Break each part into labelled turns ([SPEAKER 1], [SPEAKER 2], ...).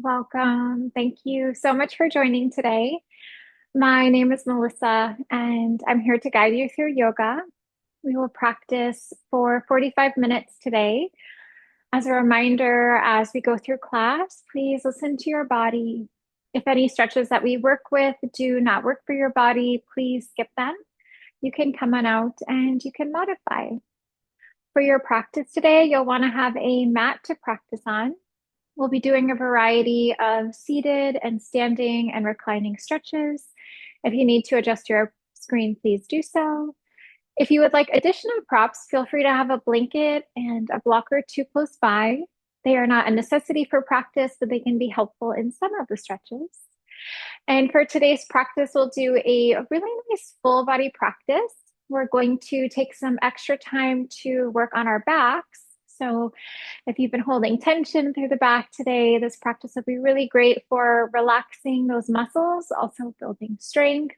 [SPEAKER 1] Welcome. Thank you so much for joining today. My name is Melissa, and I'm here to guide you through yoga. We will practice for 45 minutes today. As a reminder, as we go through class, please listen to your body. If any stretches that we work with do not work for your body, please skip them. You can come on out and you can modify. For your practice today, you'll want to have a mat to practice on. We'll be doing a variety of seated and standing and reclining stretches. If you need to adjust your screen, please do so. If you would like additional props, feel free to have a blanket and a blocker too close by. They are not a necessity for practice, but they can be helpful in some of the stretches. And for today's practice, we'll do a really nice full body practice. We're going to take some extra time to work on our backs. So if you've been holding tension through the back today, this practice will be really great for relaxing those muscles, also building strength,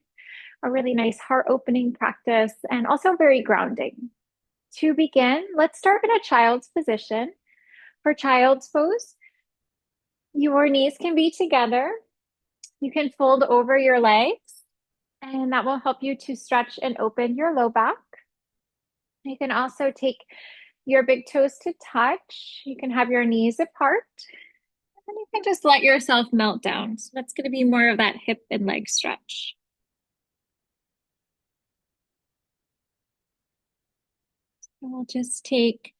[SPEAKER 1] a really nice heart opening practice, and also very grounding. To begin, let's start in a child's position. For child's pose, your knees can be together. You can fold over your legs, and that will help you to stretch and open your low back. You can also take your big toes to touch. You can have your knees apart. And you can just let yourself melt down. So that's going to be more of that hip and leg stretch. So we'll just take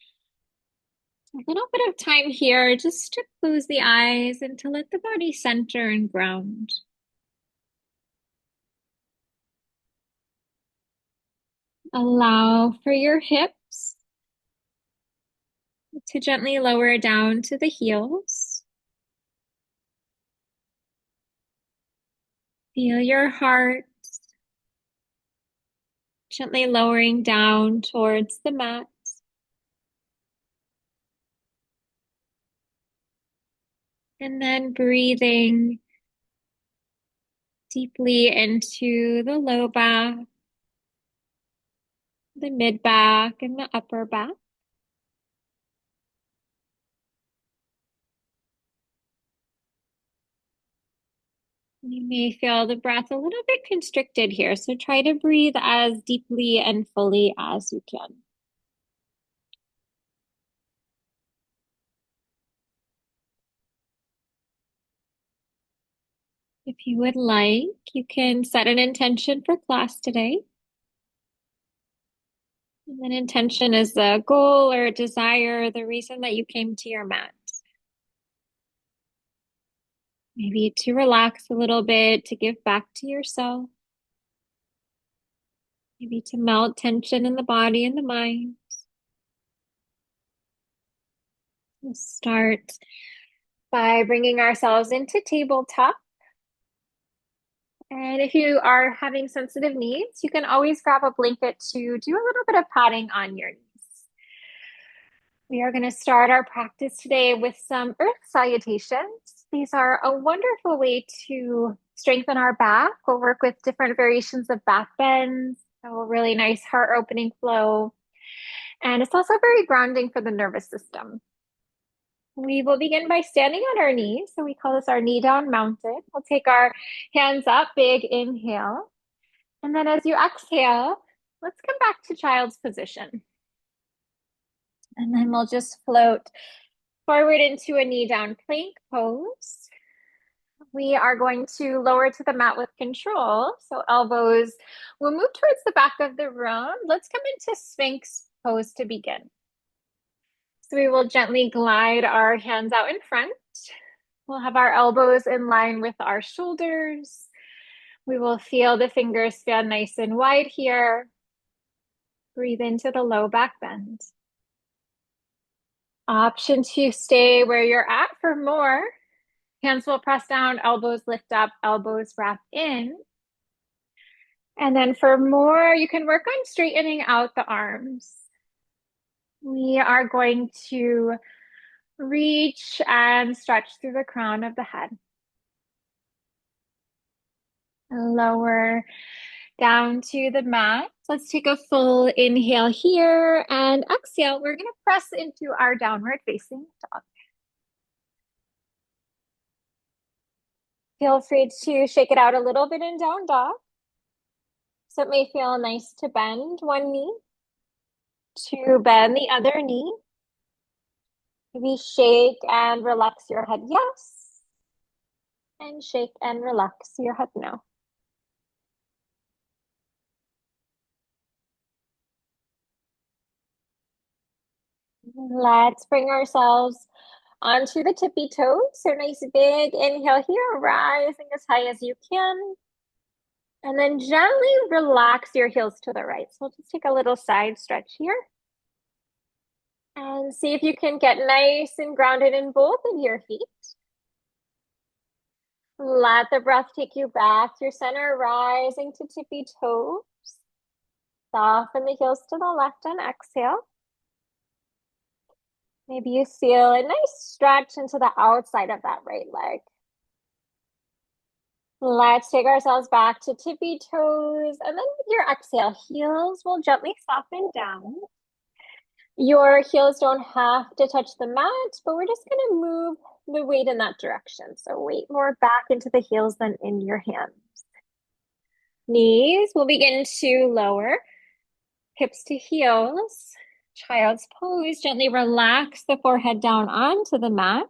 [SPEAKER 1] a little bit of time here just to close the eyes and to let the body center and ground. Allow for your hips to gently lower down to the heels. Feel your heart gently lowering down towards the mat. And then breathing deeply into the low back, the mid back, and the upper back. You may feel the breath a little bit constricted here, so try to breathe as deeply and fully as you can. If you would like, you can set an intention for class today. And an intention is a goal or a desire, the reason that you came to your mat. Maybe to relax a little bit, to give back to yourself. Maybe to melt tension in the body and the mind. We'll start by bringing ourselves into tabletop. And if you are having sensitive knees, you can always grab a blanket to do a little bit of padding on your knees. We are going to start our practice today with some earth salutations. These are a wonderful way to strengthen our back. We'll work with different variations of back bends, so a really nice heart opening flow. And it's also very grounding for the nervous system. We will begin by standing on our knees. So we call this our knee down mounted. We'll take our hands up, big inhale. And then as you exhale, let's come back to child's position. And then we'll just float forward into a knee down plank pose. We are going to lower to the mat with control. So elbows will move towards the back of the room. Let's come into Sphinx pose to begin. So we will gently glide our hands out in front. We'll have our elbows in line with our shoulders. We will feel the fingers stand nice and wide here. Breathe into the low back bend. Option to stay where you're at for more. Hands will press down, elbows lift up, elbows wrap in. And then for more, you can work on straightening out the arms. We are going to reach and stretch through the crown of the head. Lower down to the mat. Let's take a full inhale here and exhale. We're going to press into our downward facing dog. Feel free to shake it out a little bit in down dog. So it may feel nice to bend one knee, to bend the other knee. Maybe shake and relax your head, yes. And shake and relax your head, no. Let's bring ourselves onto the tippy toes. So nice big inhale here, rising as high as you can. And then gently relax your heels to the right. So we'll just take a little side stretch here. And see if you can get nice and grounded in both of your feet. Let the breath take you back to your center, rising to tippy toes. Soften the heels to the left and exhale. Maybe you feel a nice stretch into the outside of that right leg. Let's take ourselves back to tippy toes. And then with your exhale, heels will gently soften down. Your heels don't have to touch the mat, but we're just going to move the weight in that direction. So weight more back into the heels than in your hands. Knees will begin to lower. Hips to heels. Child's pose. Gently relax the forehead down onto the mat.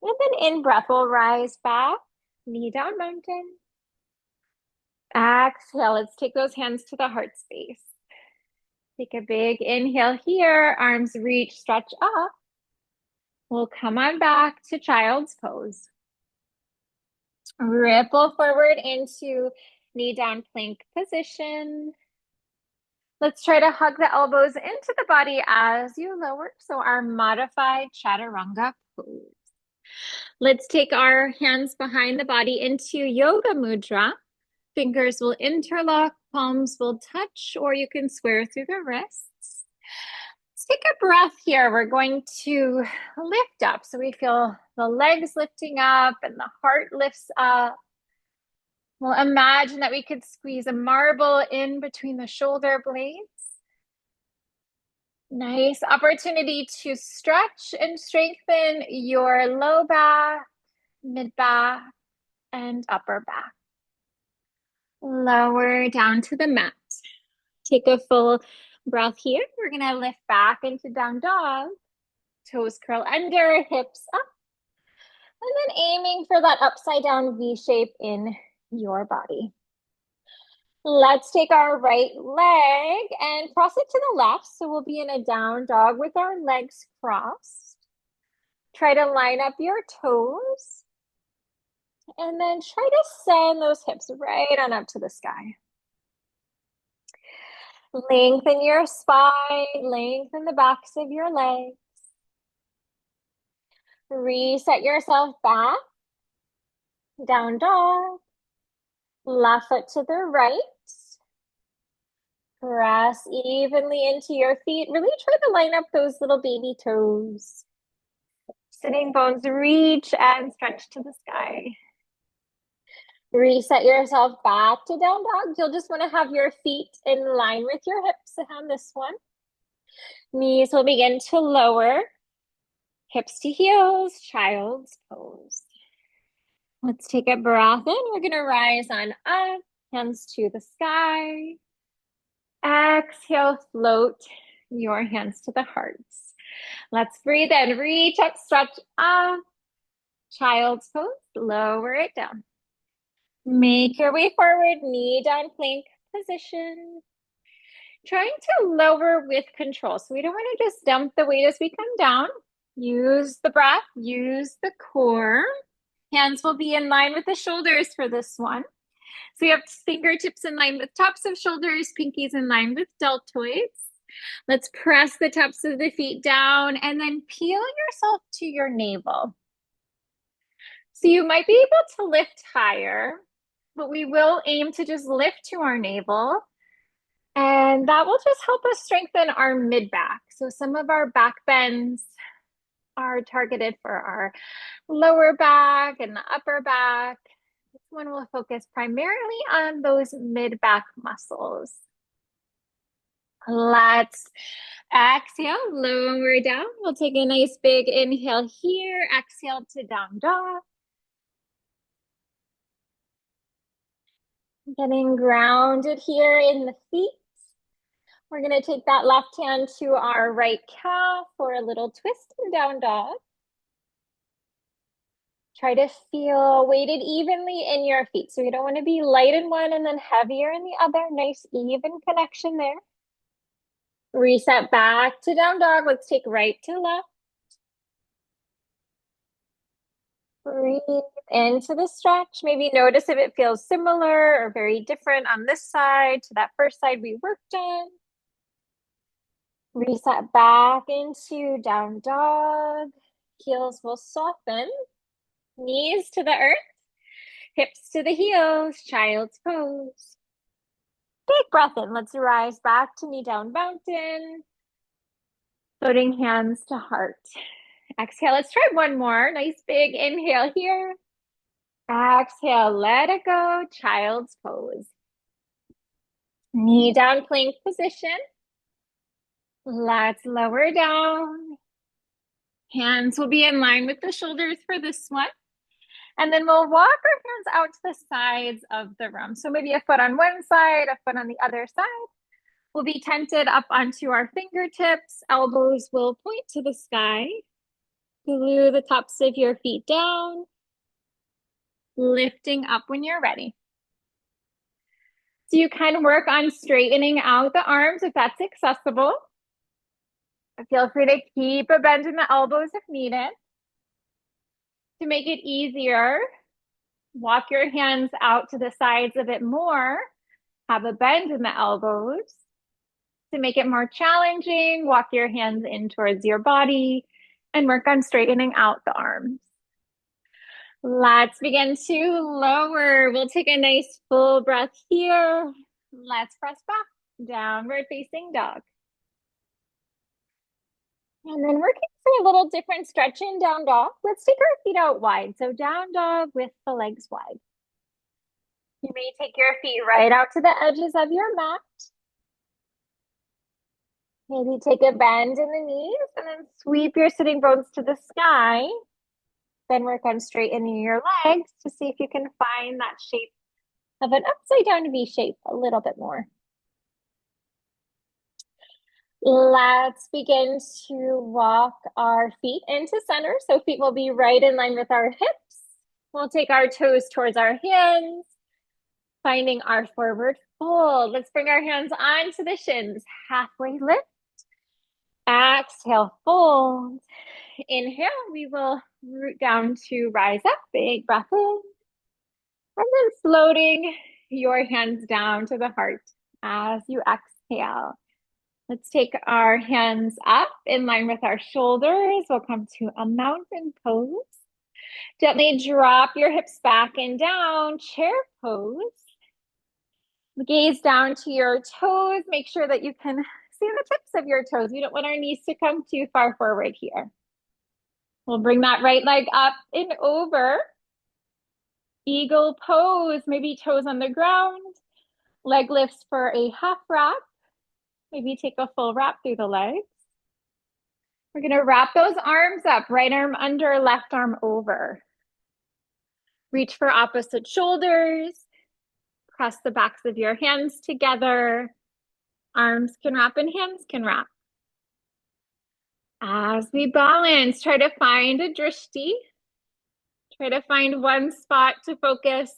[SPEAKER 1] And then in breath, we'll rise back. Knee down mountain. Exhale. Let's take those hands to the heart space. Take a big inhale here. Arms reach, stretch up. We'll come on back to child's pose. Ripple forward into knee down plank position. Let's try to hug the elbows into the body as you lower. So our modified chaturanga pose. Let's take our hands behind the body into yoga mudra. Fingers will interlock, palms will touch, or you can square through the wrists. Let's take a breath here. We're going to lift up. So we feel the legs lifting up and the heart lifts up. We'll imagine that we could squeeze a marble in between the shoulder blades. Nice opportunity to stretch and strengthen your low back, mid back, and upper back. Lower down to the mat. Take a full breath here. We're going to lift back into down dog. Toes curl under, hips up. And then aiming for that upside down V shape in your body. Let's take our right leg and cross it to the left. So we'll be in a down dog with our legs crossed. Try to line up your toes. And then try to send those hips right on up to the sky. Lengthen your spine, lengthen the backs of your legs. Reset yourself back. Down dog. Left foot to the right. Press evenly into your feet. Really try to line up those little baby toes. Sitting bones reach and stretch to the sky. Reset yourself back to down dog. You'll just want to have your feet in line with your hips on this one. Knees will begin to lower. Hips to heels, child's pose. Let's take a breath in. We're going to rise on up, hands to the sky. Exhale, float your hands to the hearts. Let's breathe in, reach up, stretch up. Child's pose, lower it down. Make your way forward, knee down plank position. Trying to lower with control. So we don't want to just dump the weight as we come down. Use the breath, use the core. Hands will be in line with the shoulders for this one. So you have fingertips in line with tops of shoulders, pinkies in line with deltoids. Let's press the tops of the feet down and then peel yourself to your navel. So you might be able to lift higher, but we will aim to just lift to our navel. And that will just help us strengthen our mid back. So some of our back bends are targeted for our lower back and the upper back. This one will focus primarily on those mid back muscles. Let's exhale, lower down. We'll take a nice big inhale here. Exhale to down dog. Getting grounded here in the feet. We're going to take that left hand to our right calf for a little twist and down dog. Try to feel weighted evenly in your feet. So you don't want to be light in one and then heavier in the other. Nice even connection there. Reset back to down dog. Let's take right to left. Breathe into the stretch. Maybe notice if it feels similar or very different on this side to that first side we worked on. Reset back into down dog. Heels will soften. Knees to the earth. Hips to the heels. Child's pose. Big breath in. Let's rise back to knee down mountain. Floating hands to heart. Exhale. Let's try one more. Nice big inhale here. Exhale. Let it go. Child's pose. Knee down plank position. Let's lower down. Hands will be in line with the shoulders for this one. And then we'll walk our hands out to the sides of the room. So maybe a foot on one side, a foot on the other side. We'll be tented up onto our fingertips. Elbows will point to the sky. Glue the tops of your feet down. Lifting up when you're ready. So you can work on straightening out the arms if that's accessible. Feel free to keep a bend in the elbows if needed. To make it easier, walk your hands out to the sides a bit more. Have a bend in the elbows. To make it more challenging, walk your hands in towards your body and work on straightening out the arms. Let's begin to lower. We'll take a nice full breath here. Let's press back, downward facing dog. And then working for a little different stretch in down dog. Let's take our feet out wide. So down dog with the legs wide. You may take your feet right out to the edges of your mat. Maybe take a bend in the knees and then sweep your sitting bones to the sky. Then work on straightening your legs to see if you can find that shape of an upside down V shape a little bit more. Let's begin to walk our feet into center. So feet will be right in line with our hips. We'll take our toes towards our hands, finding our forward fold. Let's bring our hands onto the shins. Halfway lift. Exhale, fold. Inhale, we will root down to rise up. Big breath in. And then floating your hands down to the heart as you exhale. Let's take our hands up in line with our shoulders. We'll come to a mountain pose. Gently drop your hips back and down, chair pose. Gaze down to your toes. Make sure that you can see the tips of your toes. We don't want our knees to come too far forward here. We'll bring that right leg up and over. Eagle pose, maybe toes on the ground. Leg lifts for a half wrap. Maybe take a full wrap through the legs. We're going to wrap those arms up, right arm under, left arm over. Reach for opposite shoulders. Press the backs of your hands together. Arms can wrap and hands can wrap. As we balance, try to find a drishti. Try to find one spot to focus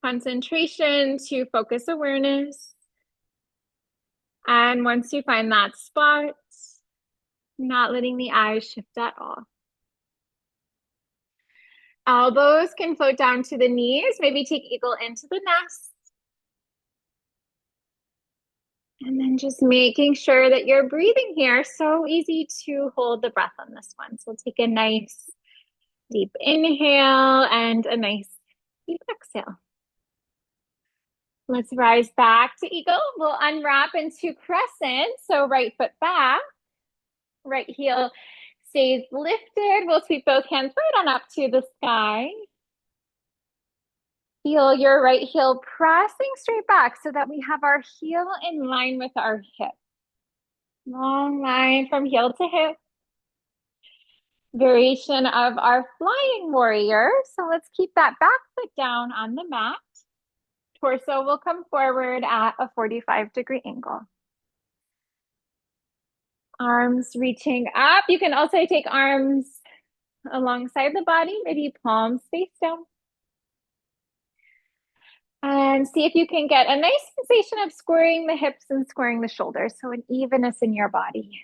[SPEAKER 1] concentration, to focus awareness. And once you find that spot, not letting the eyes shift at all. Elbows can float down to the knees. Maybe take eagle into the nest. And then just making sure that you're breathing here. So easy to hold the breath on this one. So take a nice deep inhale and a nice deep exhale. Let's rise back to eagle. We'll unwrap into crescent. So right foot back, right heel stays lifted. We'll sweep both hands right on up to the sky. Feel your right heel pressing straight back so that we have our heel in line with our hip. Long line from heel to hip. Variation of our flying warrior. So let's keep that back foot down on the mat. Torso will come forward at a 45-degree angle. Arms reaching up. You can also take arms alongside the body, maybe palms face down. And see if you can get a nice sensation of squaring the hips and squaring the shoulders, so an evenness in your body.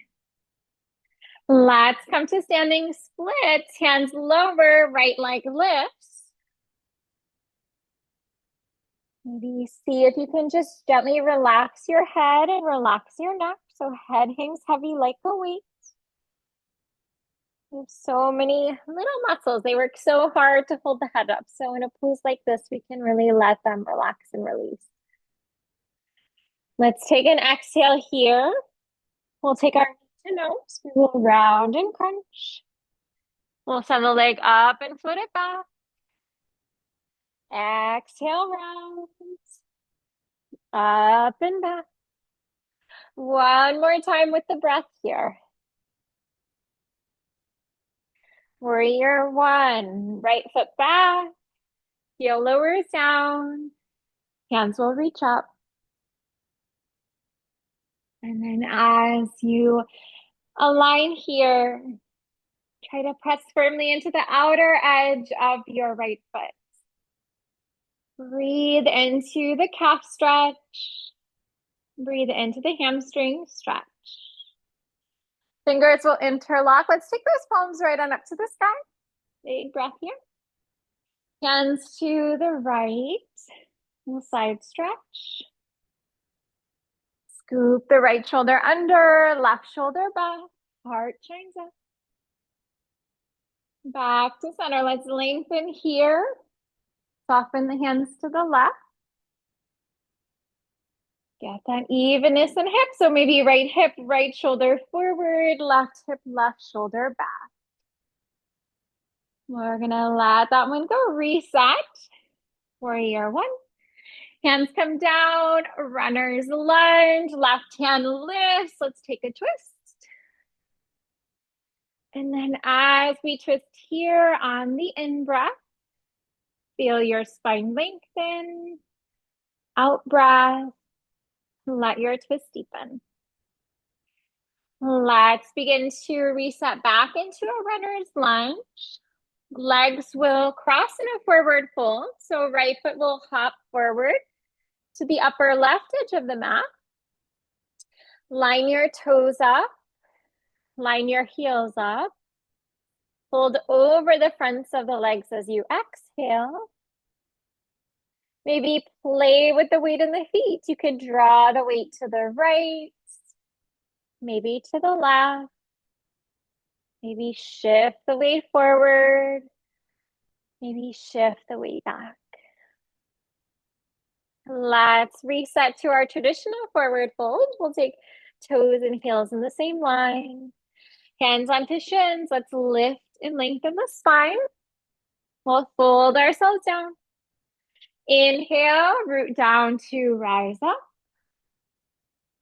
[SPEAKER 1] Let's come to standing splits. Hands lower, right leg lifts. Maybe see if you can just gently relax your head and relax your neck. So head hangs heavy like a weight. We have so many little muscles. They work so hard to hold the head up. So in a pose like this, we can really let them relax and release. Let's take an exhale here. We'll take our knee to nose. We will round and crunch. We'll send the leg up and float it back. Exhale, round. Up and back. One more time with the breath here. Warrior one. Right foot back. Heel lowers down. Hands will reach up. And then as you align here, try to press firmly into the outer edge of your right foot. Breathe into the calf stretch. Breathe into the hamstring stretch. Fingers will interlock. Let's take those palms right on up to the sky. Big breath here. Hands to the right. We'll side stretch. Scoop the right shoulder under, left shoulder back. Heart shines up. Back to center. Let's lengthen here. Soften the hands to the left. Get that evenness in hips. So maybe right hip, right shoulder forward, left hip, left shoulder back. We're gonna let that one go. Reset. Warrior one. Hands come down, runner's lunge, left hand lifts. Let's take a twist. And then as we twist here on the in-breath, feel your spine lengthen. Out breath, let your twist deepen. Let's begin to reset back into a runner's lunge. Legs will cross in a forward fold. So right foot will hop forward to the upper left edge of the mat. Line your toes up. Line your heels up. Fold over the fronts of the legs as you exhale. Maybe play with the weight in the feet. You could draw the weight to the right, maybe to the left. Maybe shift the weight forward. Maybe shift the weight back. Let's reset to our traditional forward fold. We'll take toes and heels in the same line. Hands onto shins. Let's lift and lengthen the spine. We'll fold ourselves down. Inhale, root down to rise up.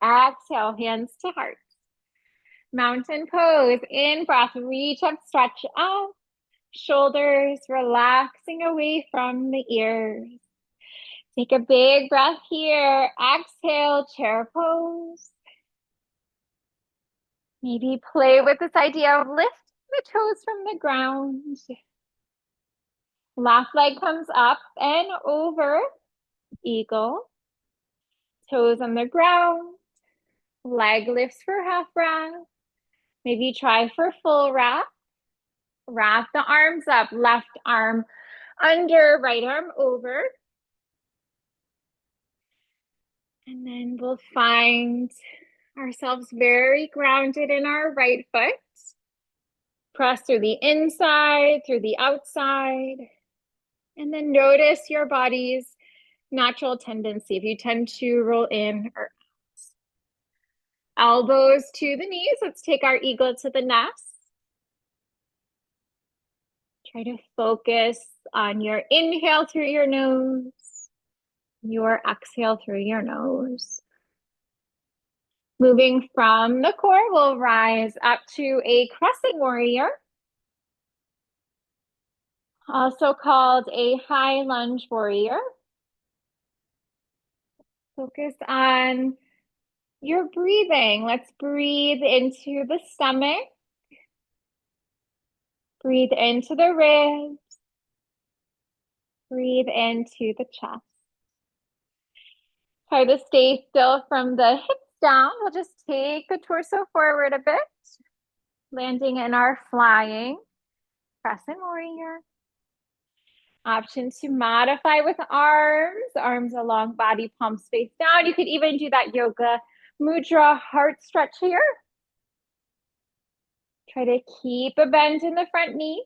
[SPEAKER 1] Exhale, hands to heart. Mountain pose. In breath, reach up, stretch up. Shoulders relaxing away from the ears. Take a big breath here. Exhale, chair pose. Maybe play with this idea of lifting the toes from the ground. Left leg comes up and over. Eagle. Toes on the ground. Leg lifts for half breath. Maybe try for full wrap. Wrap the arms up. Left arm under, right arm over. And then we'll find ourselves very grounded in our right foot. Press through the inside, through the outside. And then notice your body's natural tendency. If you tend to roll in or out. Elbows to the knees. Let's take our eagle to the nest. Try to focus on your inhale through your nose, your exhale through your nose. Moving from the core, we'll rise up to a crescent warrior, also called a high lunge warrior. Focus on your breathing. Let's breathe into the stomach. Breathe into the ribs. Breathe into the chest. Try to stay still from the hips down. We'll just take the torso forward a bit, landing in our flying crescent warrior. Option to modify with arms along body, palms face down. You could even do that yoga mudra heart stretch here. Try to keep a bend in the front knee.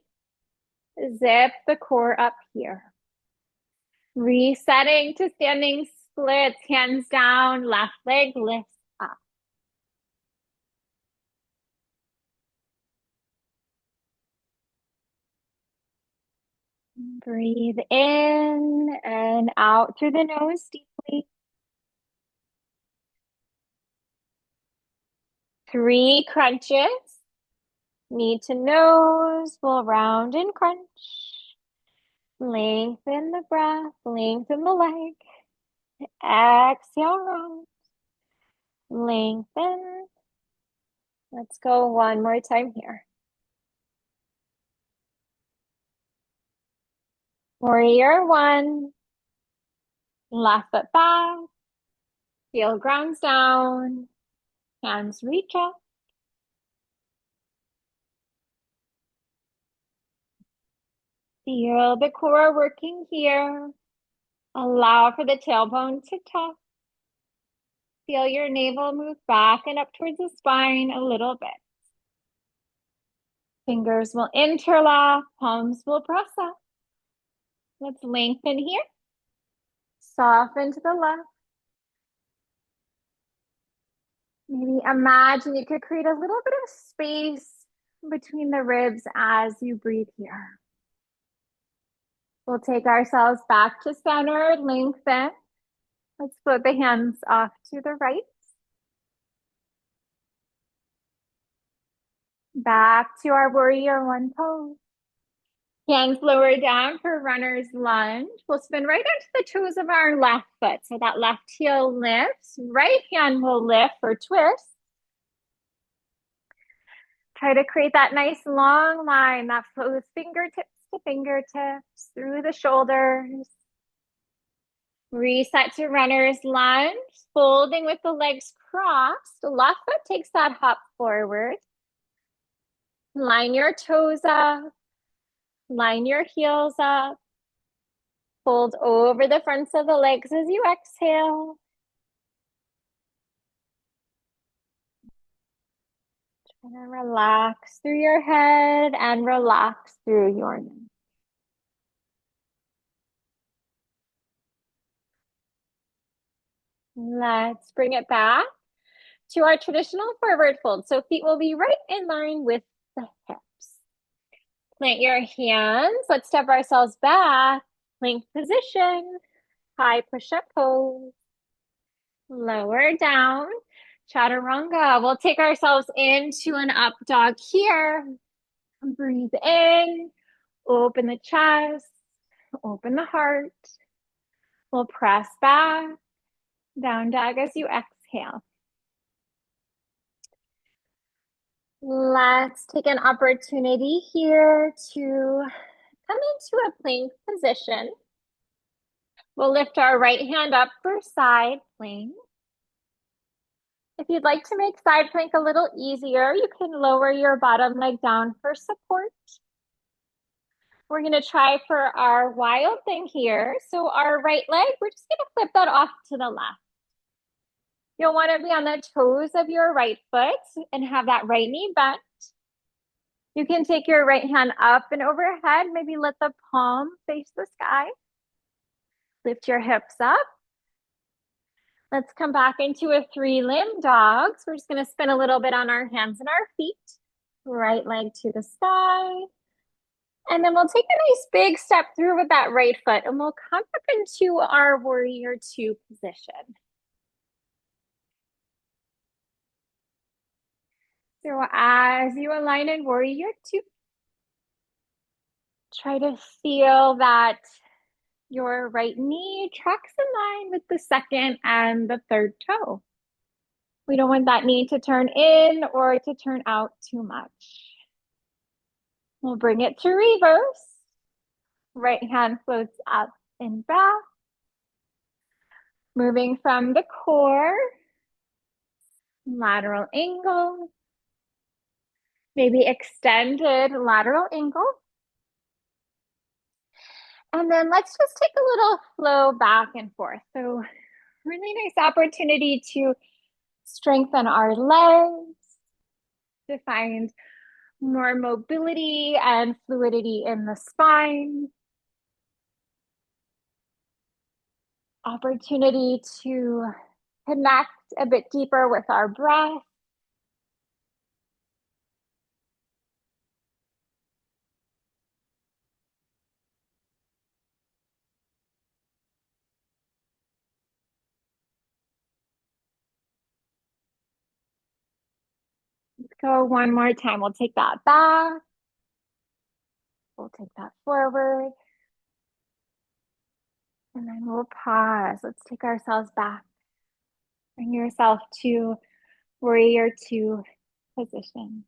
[SPEAKER 1] Zip the core up here. Resetting to standing splits, hands down, left leg lifts up. Breathe in and out through the nose deeply. 3 crunches. Knee to nose, we'll round and crunch. Lengthen the breath, lengthen the leg. Exhale, round. Lengthen. Let's go one more time here. Warrior 1. Left foot back. Heel grounds down. Hands reach up. Feel the core working here. Allow for the tailbone to tuck. Feel your navel move back and up towards the spine a little bit. Fingers will interlock, palms will press up. Let's lengthen here. Soften to the left. Maybe imagine you could create a little bit of space between the ribs as you breathe here. We'll take ourselves back to center, lengthen. Let's float the hands off to the right. Back to our warrior 1 pose. Hands lower down for runner's lunge. We'll spin right onto the toes of our left foot. So that left heel lifts. Right hand will lift for twist. Try to create that nice long line that flows fingertips to fingertips through the shoulders. Reset to runner's lunge, folding with the legs crossed. Left foot takes that hop forward. Line your toes up. Line your heels up. Fold over the fronts of the legs as you exhale. Try to relax through your head and relax through your neck. Let's bring it back to our traditional forward fold. So feet will be right in line with the hips. Plant your hands. Let's step ourselves back. Plank position. High push-up pose. Lower down. Chaturanga. We'll take ourselves into an up dog here. Breathe in. Open the chest. Open the heart. We'll press back. Down dog as you exhale. Let's take an opportunity here to come into a plank position. We'll lift our right hand up for side plank. If you'd like to make side plank a little easier, you can lower your bottom leg down for support. We're going to try for our wild thing here. So our right leg, we're just going to flip that off to the left. You'll want to be on the toes of your right foot and have that right knee bent. You can take your right hand up and overhead. Maybe let the palm face the sky. Lift your hips up. Let's come back into a 3-limb dog. So we're just going to spin a little bit on our hands and our feet. Right leg to the sky. And then we'll take a nice big step through with that right foot and we'll come up into our warrior 2 position. So as you align in warrior 2, try to feel that Your right knee tracks in line with the second and the third toe. We don't want that knee to turn in or to turn out too much. We'll bring it to reverse. Right hand floats up and back. Moving from the core, lateral angle, maybe extended lateral angle. And then let's just take a little flow back and forth. So really nice opportunity to strengthen our legs, to find more mobility and fluidity in the spine. Opportunity to connect a bit deeper with our breath. Let's go one more time. We'll take that back. We'll take that forward. And then we'll pause. Let's take ourselves back. Bring yourself to warrior two position.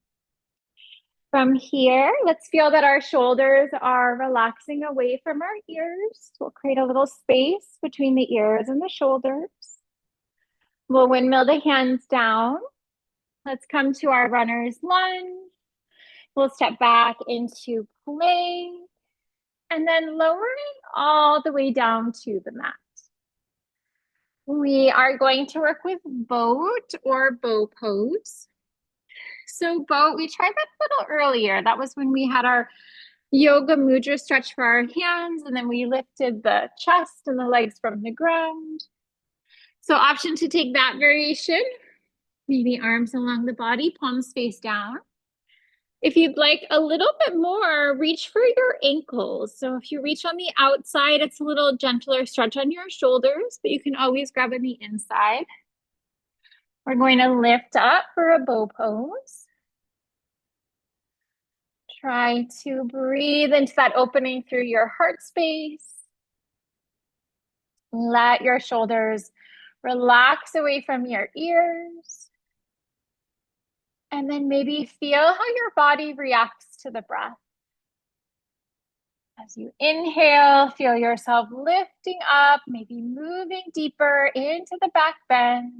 [SPEAKER 1] From here, let's feel that our shoulders are relaxing away from our ears. We'll create a little space between the ears and the shoulders. We'll windmill the hands down. Let's come to our runner's lunge. We'll step back into plank and then lowering all the way down to the mat. We are going to work with boat or bow pose. So boat, we tried that a little earlier. That was when we had our yoga mudra stretch for our hands, and then we lifted the chest and the legs from the ground. So option to take that variation, maybe arms along the body, palms face down. If you'd like a little bit more, reach for your ankles. So if you reach on the outside, it's a little gentler stretch on your shoulders, but you can always grab on the inside. We're going to lift up for a bow pose. Try to breathe into that opening through your heart space. Let your shoulders relax away from your ears. And then maybe feel how your body reacts to the breath. As you inhale, feel yourself lifting up, maybe moving deeper into the back bend.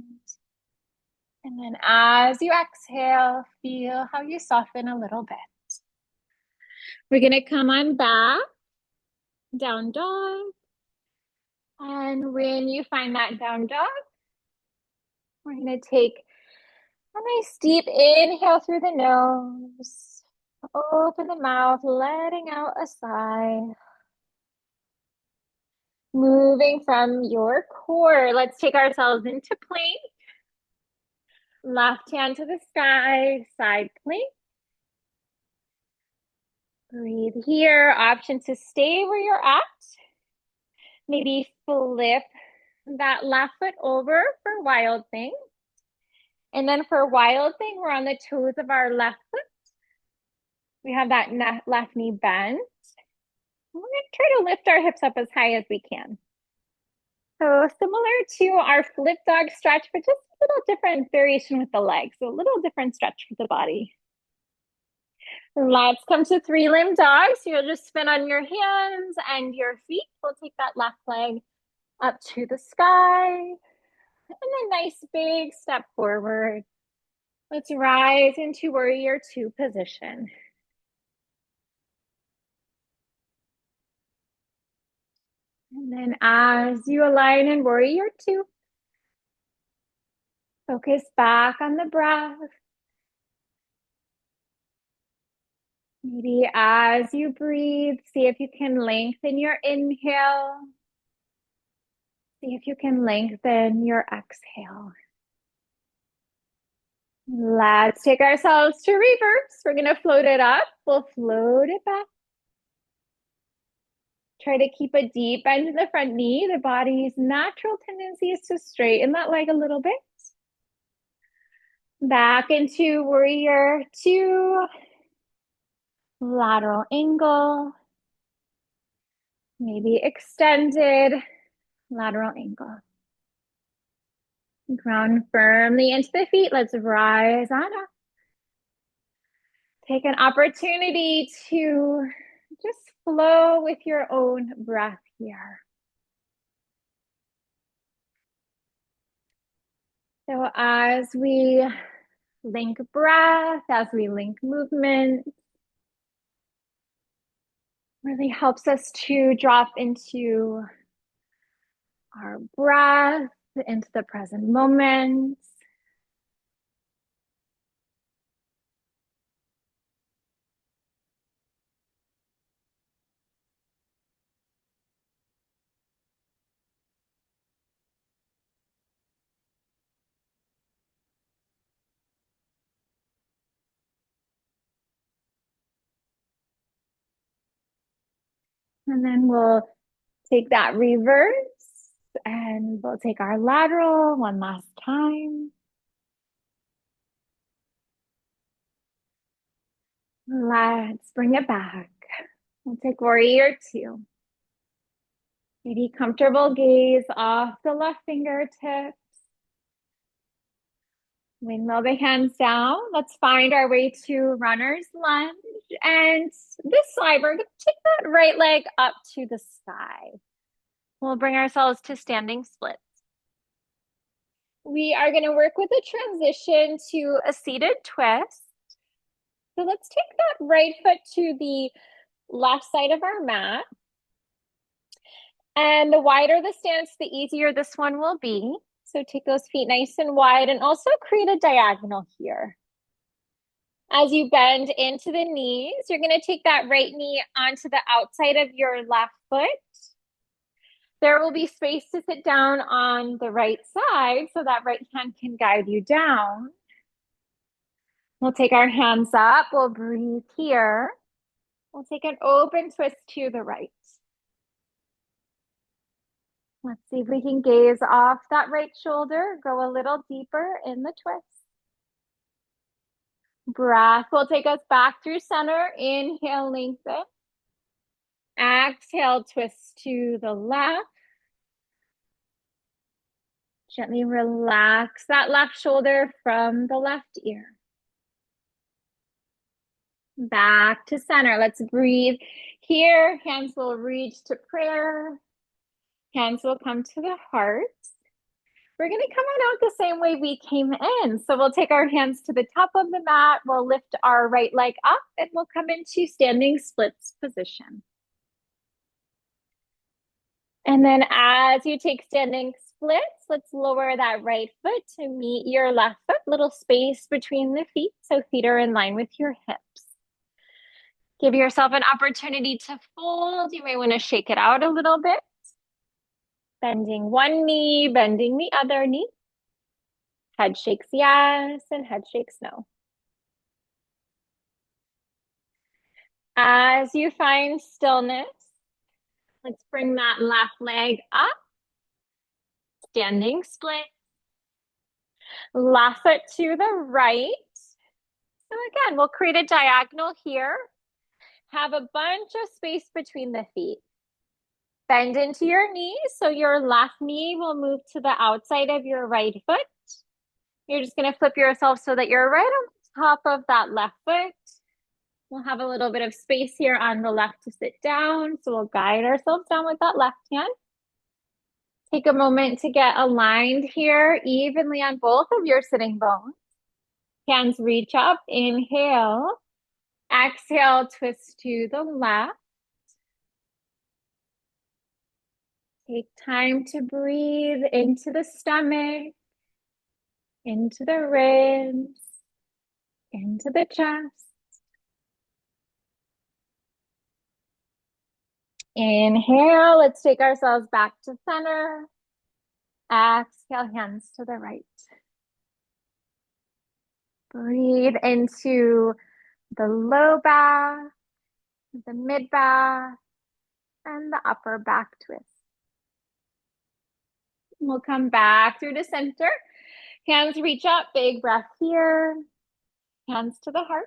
[SPEAKER 1] And then as you exhale, feel how you soften a little bit. We're going to come on back, down dog. And when you find that down dog, we're going to take a nice deep inhale through the nose. Open the mouth, letting out a sigh. Moving from your core, let's take ourselves into plank. Left hand to the sky, side plank. Breathe here. Option to stay where you're at. Maybe flip that left foot over for wild thing. And then for wild thing, we're on the toes of our left foot. We have that left knee bent. We're going to try to lift our hips up as high as we can. So similar to our flip dog stretch, but just a little different variation with the legs. So a little different stretch for the body. Let's come to three-limb dog. So you'll just spin on your hands and your feet. We'll take that left leg up to the sky. And a nice big step forward. Let's rise into warrior two position. And then as you align in warrior two, focus back on the breath. Maybe as you breathe, see if you can lengthen your inhale. See if you can lengthen your exhale. Let's take ourselves to reverse. We're going to float it up. We'll float it back. Try to keep a deep bend in the front knee. The body's natural tendency is to straighten that leg a little bit. Back into warrior two. Lateral angle. Maybe extended lateral ankle. Ground firmly into the feet. Let's rise on up. Take an opportunity to just flow with your own breath here. So as we link breath, as we link movement, really helps us to drop into our breath, into the present moment. And then we'll take that reverse and we'll take our lateral one last time. Let's bring it back. We'll take warrior two. Maybe comfortable gaze off the left fingertip. Windmill the hands down. Let's find our way to runner's lunge. And this side, we're going to take that right leg up to the sky. We'll bring ourselves to standing splits. We are going to work with a transition to a seated twist. So let's take that right foot to the left side of our mat. And the wider the stance, the easier this one will be. So take those feet nice and wide and also create a diagonal here. As you bend into the knees, you're going to take that right knee onto the outside of your left foot. There will be space to sit down on the right side so that right hand can guide you down. We'll take our hands up. We'll breathe here. We'll take an open twist to the right. Let's see if we can gaze off that right shoulder. Go a little deeper in the twist. Breath will take us back through center. Inhale, lengthen. Exhale, twist to the left. Gently relax that left shoulder from the left ear. Back to center. Let's breathe here. Hands will reach to prayer. Hands will come to the heart. We're going to come on out the same way we came in. So we'll take our hands to the top of the mat. We'll lift our right leg up and we'll come into standing splits position. And then as you take standing splits, let's lower that right foot to meet your left foot. Little space between the feet so feet are in line with your hips. Give yourself an opportunity to fold. You may want to shake it out a little bit. Bending one knee, bending the other knee. Head shakes yes and head shakes no. As you find stillness, let's bring that left leg up. Standing split. Left foot to the right. So again, we'll create a diagonal here. Have a bunch of space between the feet. Bend into your knees, so your left knee will move to the outside of your right foot. You're just going to flip yourself so that you're right on the top of that left foot. We'll have a little bit of space here on the left to sit down, so we'll guide ourselves down with that left hand. Take a moment to get aligned here evenly on both of your sitting bones. Hands reach up, inhale. Exhale, twist to the left. Take time to breathe into the stomach, into the ribs, into the chest. Inhale, let's take ourselves back to center. Exhale, hands to the right. Breathe into the low back, the mid back, and the upper back twist. We'll come back through to center. Hands reach up, big breath here. Hands to the heart.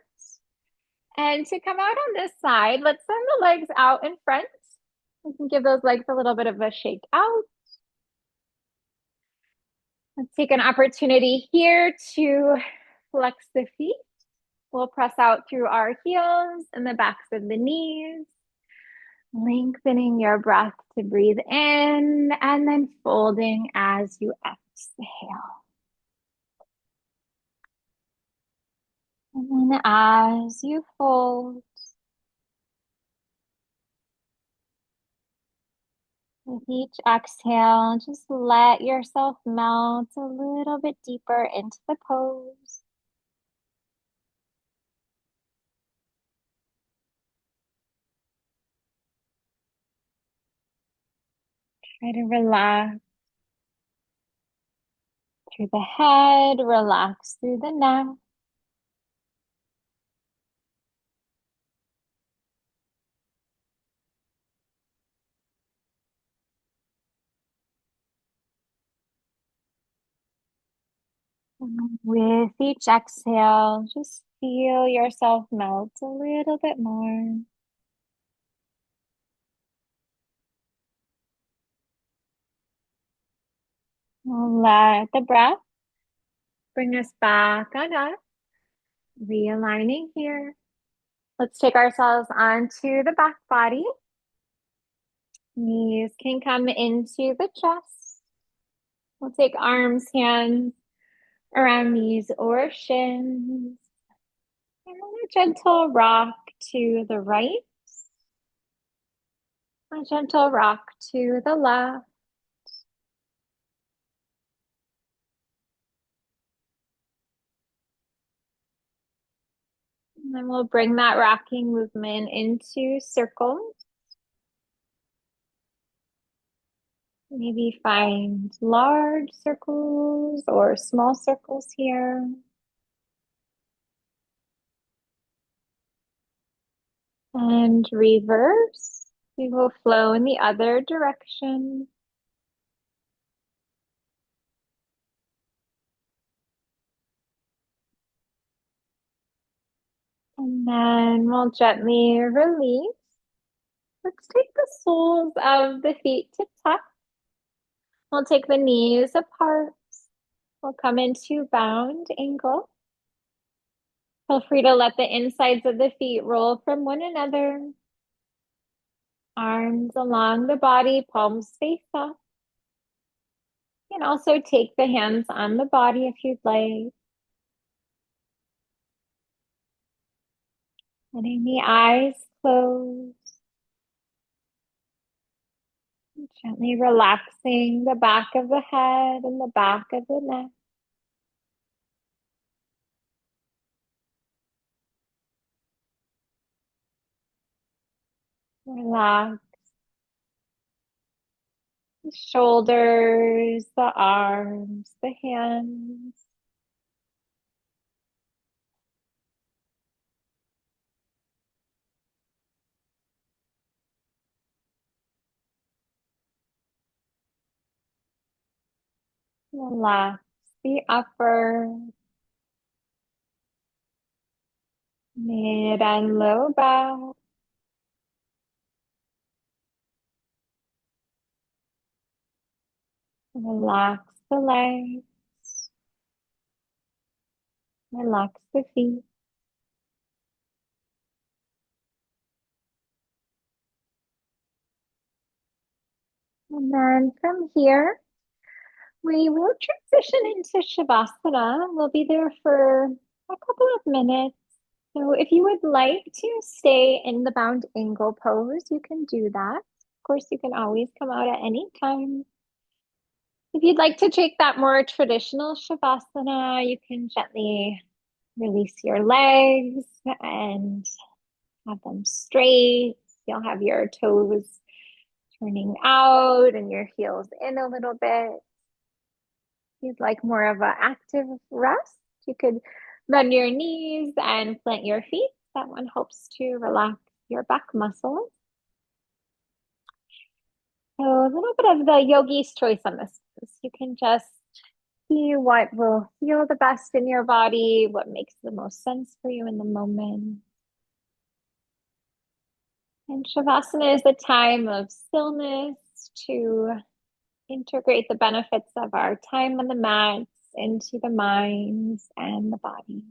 [SPEAKER 1] And to come out on this side, let's send the legs out in front. We can give those legs a little bit of a shake out. Let's take an opportunity here to flex the feet. We'll press out through our heels and the backs of the knees, lengthening your breath to breathe in and then folding as you exhale. And then as you fold, with each exhale, just let yourself melt a little bit deeper into the pose. Try to relax through the head, relax through the neck. And with each exhale, just feel yourself melt a little bit more. We'll let the breath bring us back on up, realigning here. Let's take ourselves onto the back body. Knees can come into the chest. We'll take arms, hands around knees or shins. And a gentle rock to the right, a gentle rock to the left. And then we'll bring that rocking movement into circles. Maybe find large circles or small circles here. And reverse. We will flow in the other direction. And then we'll gently release. Let's take the soles of the feet to tuck. We'll take the knees apart. We'll come into bound ankle. Feel free to let the insides of the feet roll from one another. Arms along the body, palms face up. You can also take the hands on the body if you'd like. Letting the eyes close. Gently relaxing the back of the head and the back of the neck. Relax the shoulders, the arms, the hands. Relax the upper, mid, and low back. Relax the legs. Relax the feet. And then from here, we will transition into Shavasana. We'll be there for a couple of minutes. So if you would like to stay in the bound angle pose, you can do that. Of course, you can always come out at any time. If you'd like to take that more traditional Shavasana, you can gently release your legs and have them straight. You'll have your toes turning out and your heels in a little bit. If you'd like more of an active rest, you could bend your knees and plant your feet. That one helps to relax your back muscles. So a little bit of the yogi's choice on this. You can just see what will feel the best in your body, what makes the most sense for you in the moment. And Shavasana is a time of stillness to integrate the benefits of our time on the mats into the minds and the body.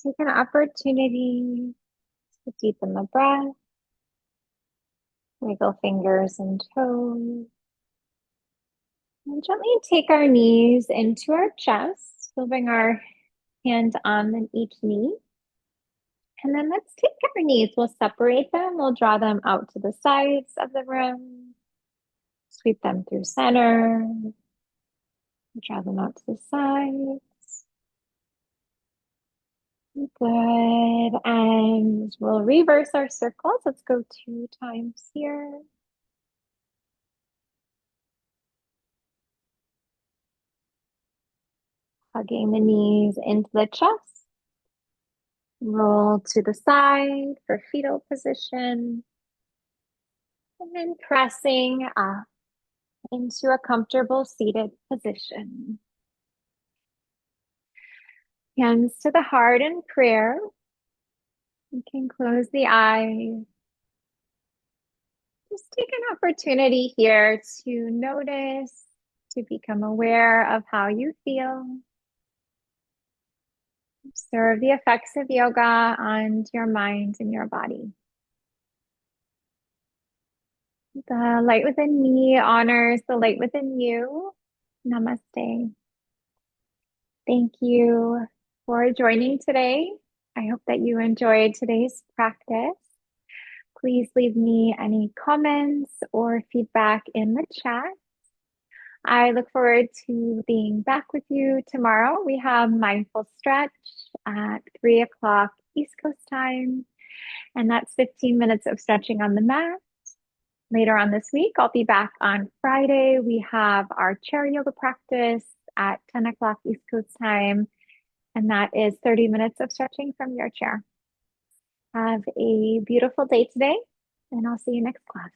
[SPEAKER 1] Take an opportunity to deepen the breath, wiggle fingers and toes, and gently take our knees into our chest. We'll bring our hand on each knee. And then let's take our knees. We'll separate them. We'll draw them out to the sides of the room. Sweep them through center. Draw them out to the sides. Good. And we'll reverse our circles. Let's go 2 times here. Hugging the knees into the chest. Roll to the side for fetal position. And then pressing up into a comfortable seated position. Hands to the heart in prayer. You can close the eyes. Just take an opportunity here to notice, to become aware of how you feel. Observe the effects of yoga on your mind and your body. The light within me honors the light within you. Namaste. Thank you for joining today. I hope that you enjoyed today's practice. Please leave me any comments or feedback in the chat. I look forward to being back with you tomorrow. We have mindful stretch at 3 o'clock East Coast time, and that's 15 minutes of stretching on the mat. Later on this week, I'll be back on Friday. We have our chair yoga practice at 10 o'clock East Coast time, and that is 30 minutes of stretching from your chair. Have a beautiful day today, and I'll see you next class.